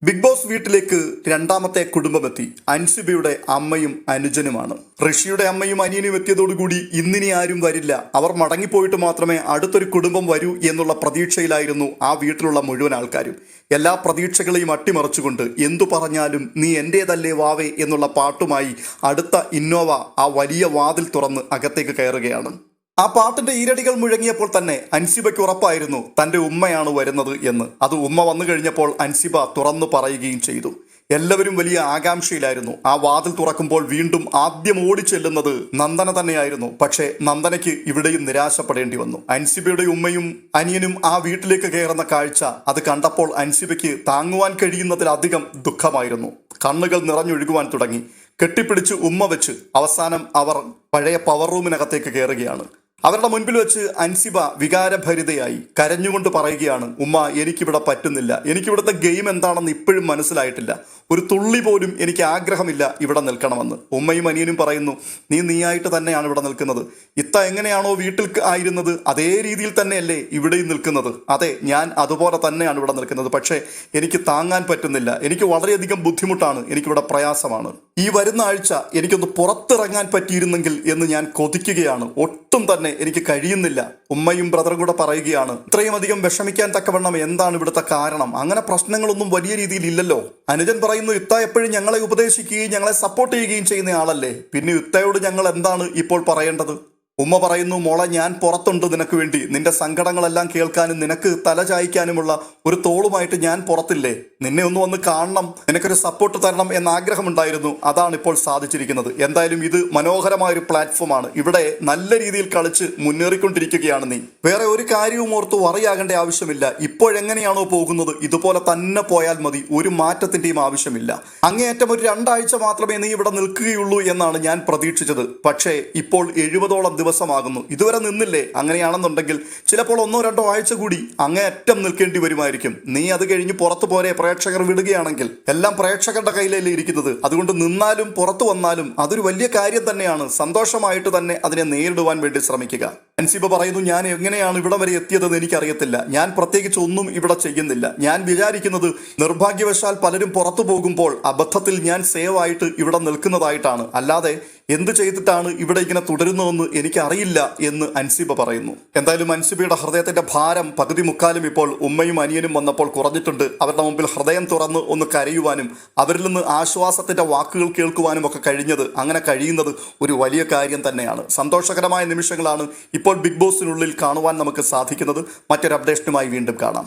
Big boss വീട്ടിലേക്ക് രണ്ടാമത്തെ കുടുംബമെത്തി. അൻസിബയുടെ അമ്മയും അനുജനുമാണ്. ഋഷിയുടെ അമ്മയും അനിയനും എത്തിയതോടുകൂടി ഇന്നിനി ആരും വരില്ല, അവർ മടങ്ങിപ്പോയിട്ട് മാത്രമേ അടുത്തൊരു കുടുംബം വരൂ എന്നുള്ള പ്രതീക്ഷയിലായിരുന്നു ആ വീട്ടിലുള്ള മുഴുവൻ ആൾക്കാരും. എല്ലാ പ്രതീക്ഷകളെയും അട്ടിമറിച്ചുകൊണ്ട് എന്തു പറഞ്ഞാലും നീ എൻ്റേതല്ലേ വാവേ എന്നുള്ള പാട്ടുമായി അടുത്ത ഇന്നോവ ആ വലിയ വാതിൽ തുറന്ന് അകത്തേക്ക് കയറുകയാണ്. ആ പാട്ടിന്റെ ഈരടികൾ മുഴങ്ങിയപ്പോൾ തന്നെ അൻസിബയ്ക്ക് ഉറപ്പായിരുന്നു തൻ്റെ ഉമ്മയാണ് വരുന്നത് എന്ന്. അത് ഉമ്മ വന്നു കഴിഞ്ഞപ്പോൾ അൻസിബ തുറന്നു പറയുകയും ചെയ്തു. എല്ലാവരും വലിയ ആകാംക്ഷയിലായിരുന്നു. ആ വാതിൽ തുറക്കുമ്പോൾ വീണ്ടും ആദ്യം ഓടിച്ചെല്ലുന്നത് നന്ദന തന്നെയായിരുന്നു. പക്ഷേ നന്ദനയ്ക്ക് ഇവിടെയും നിരാശപ്പെടേണ്ടി വന്നു. അൻസിബയുടെ ഉമ്മയും അനിയനും ആ വീട്ടിലേക്ക് കയറുന്ന കാഴ്ച അത് കണ്ടപ്പോൾ അൻസിബയ്ക്ക് താങ്ങുവാൻ കഴിയുന്നതിലധികം ദുഃഖമായിരുന്നു. കണ്ണുകൾ നിറഞ്ഞൊഴുകുവാൻ തുടങ്ങി. കെട്ടിപ്പിടിച്ച് ഉമ്മ വെച്ച് അവസാനം അവർ പഴയ പവർ റൂമിനകത്തേക്ക് കയറുകയാണ്. അവരുടെ മുൻപിൽ വെച്ച് അൻസിബ വികാരഭരിതയായി കരഞ്ഞുകൊണ്ട് പറയുകയാണ്, ഉമ്മ എനിക്കിവിടെ പറ്റുന്നില്ല, എനിക്കിവിടുത്തെ ഗെയിം എന്താണെന്ന് ഇപ്പോഴും മനസ്സിലായിട്ടില്ല, ഒരു തുള്ളി പോലും എനിക്ക് ആഗ്രഹമില്ല ഇവിടെ നിൽക്കണമെന്ന്. ഉമ്മയും അനിയനും പറയുന്നു, നീയായിട്ട് തന്നെയാണ് ഇവിടെ നിൽക്കുന്നത്, ഇത്ത എങ്ങനെയാണോ വീട്ടിൽ ആയിരുന്നത് അതേ രീതിയിൽ തന്നെയല്ലേ ഇവിടെയും നിൽക്കുന്നത്. അതെ, ഞാൻ അതുപോലെ തന്നെയാണ് ഇവിടെ നിൽക്കുന്നത്, പക്ഷേ എനിക്ക് താങ്ങാൻ പറ്റുന്നില്ല, എനിക്ക് വളരെയധികം ബുദ്ധിമുട്ടാണ്, എനിക്കിവിടെ പ്രയാസമാണ്. ഈ വരുന്ന ആഴ്ച എനിക്കൊന്ന് പുറത്തിറങ്ങാൻ പറ്റിയിരുന്നെങ്കിൽ എന്ന് ഞാൻ കൊതിക്കുകയാണ്, ഒട്ടും തന്നെ എനിക്ക് കഴിയുന്നില്ല. ഉമ്മയും ബ്രദറും കൂടെ പറയുകയാണ്, ഇത്രയും അധികം വിഷമിക്കാൻ തക്കവണ്ണം എന്താണ് ഇവിടുത്തെ കാരണം? അങ്ങനെ പ്രശ്നങ്ങളൊന്നും വലിയ രീതിയിൽ ഇല്ലല്ലോ. അനുജൻ പറയുന്നു, ഇത്ത എപ്പോഴും ഞങ്ങളെ ഉപദേശിക്കുകയും ഞങ്ങളെ സപ്പോർട്ട് ചെയ്യുകയും ചെയ്യുന്ന ആളല്ലേ, പിന്നെ ഇത്തയോട് ഞങ്ങൾ എന്താണ് ഇപ്പോൾ പറയേണ്ടത്? ഉമ്മ പറയുന്നു, മോളെ ഞാൻ പുറത്തുണ്ട് നിനക്ക് വേണ്ടി, നിന്റെ സങ്കടങ്ങളെല്ലാം കേൾക്കാനും നിനക്ക് തല ചായ്ക്കാനുമുള്ള ഒരു തോളുമായിട്ട് ഞാൻ പുറത്തില്ലേ, നിന്നെ ഒന്ന് വന്ന് കാണണം, നിനക്കൊരു സപ്പോർട്ട് തരണം എന്ന ആഗ്രഹമുണ്ടായിരുന്നു, അതാണ് ഇപ്പോൾ സാധിച്ചിരിക്കുന്നത്. എന്തായാലും ഇത് മനോഹരമായൊരു പ്ലാറ്റ്ഫോമാണ്, ഇവിടെ നല്ല രീതിയിൽ കളിച്ച് മുന്നേറിക്കൊണ്ടിരിക്കുകയാണ് നീ, വേറെ ഒരു കാര്യവും ഓർത്ത് വറിയാകേണ്ട ആവശ്യമില്ല, ഇപ്പോഴെങ്ങനെയാണോ പോകുന്നത് ഇതുപോലെ തന്നെ പോയാൽ മതി, ഒരു മാറ്റത്തിന്റെയും ആവശ്യമില്ല. അങ്ങേയറ്റം ഒരു 2 ആഴ്ച മാത്രമേ നീ ഇവിടെ നിൽക്കുകയുള്ളൂ എന്നാണ് ഞാൻ പ്രതീക്ഷിച്ചത്, പക്ഷേ ഇപ്പോൾ 70ഓളം ദിവസമാകുന്നു, ഇതുവരെ നിന്നില്ലേ? അങ്ങനെയാണെന്നുണ്ടെങ്കിൽ ചിലപ്പോൾ 1-2 ആഴ്ച കൂടി അങ്ങേയറ്റം നിൽക്കേണ്ടി വരുമായിരിക്കും. നീ അത് കഴിഞ്ഞ് പുറത്തു പോരെ പ്രേക്ഷകർ വിടുകയാണെങ്കിൽ, എല്ലാം പ്രേക്ഷകരുടെ കയ്യിലല്ലേ ഇരിക്കുന്നത്. അതുകൊണ്ട് നിന്നാലും പുറത്തു വന്നാലും അതൊരു വലിയ കാര്യം തന്നെയാണ്. സന്തോഷമായിട്ട് തന്നെ അതിനെ നേരിടുവാൻ വേണ്ടി ശ്രമിക്കുക. അൻസിബ പറയുന്നു, ഞാൻ എങ്ങനെയാണ് ഇവിടെ വരെ എത്തിയതെന്ന് എനിക്കറിയത്തില്ല, ഞാൻ പ്രത്യേകിച്ച് ഒന്നും ഇവിടെ ചെയ്യുന്നില്ല, ഞാൻ വിചാരിക്കുന്നത് നിർഭാഗ്യവശാൽ പലരും പുറത്തു പോകുമ്പോൾ അബദ്ധത്തിൽ ഞാൻ സേവ് ആയിട്ട് ഇവിടെ നിൽക്കുന്നതായിട്ടാണ്, അല്ലാതെ എന്ത് ചെയ്തിട്ടാണ് ഇവിടെ ഇങ്ങനെ തുടരുന്നതെന്ന് എനിക്കറിയില്ല എന്ന് അൻസിബ പറയുന്നു. എന്തായാലും അൻസിബയുടെ ഹൃദയത്തിന്റെ ഭാരം പകുതി മുക്കാലും ഇപ്പോൾ ഉമ്മയും അനിയനും വന്നപ്പോൾ കുറഞ്ഞിട്ടുണ്ട്. അവരുടെ മുമ്പിൽ ഹൃദയം തുറന്ന് ഒന്ന് കരയുവാനും അവരിൽ നിന്ന് ആശ്വാസത്തിന്റെ വാക്കുകൾ കേൾക്കുവാനും ഒക്കെ അങ്ങനെ കഴിയുന്നത് ഒരു വലിയ കാര്യം തന്നെയാണ്. സന്തോഷകരമായ നിമിഷങ്ങളാണ് ഇപ്പോൾ ബിഗ് ബോസിനുള്ളിൽ കാണുവാൻ നമുക്ക് സാധിക്കുന്നത്. മറ്റൊരു അപ്ഡേഷനുമായി വീണ്ടും കാണാം.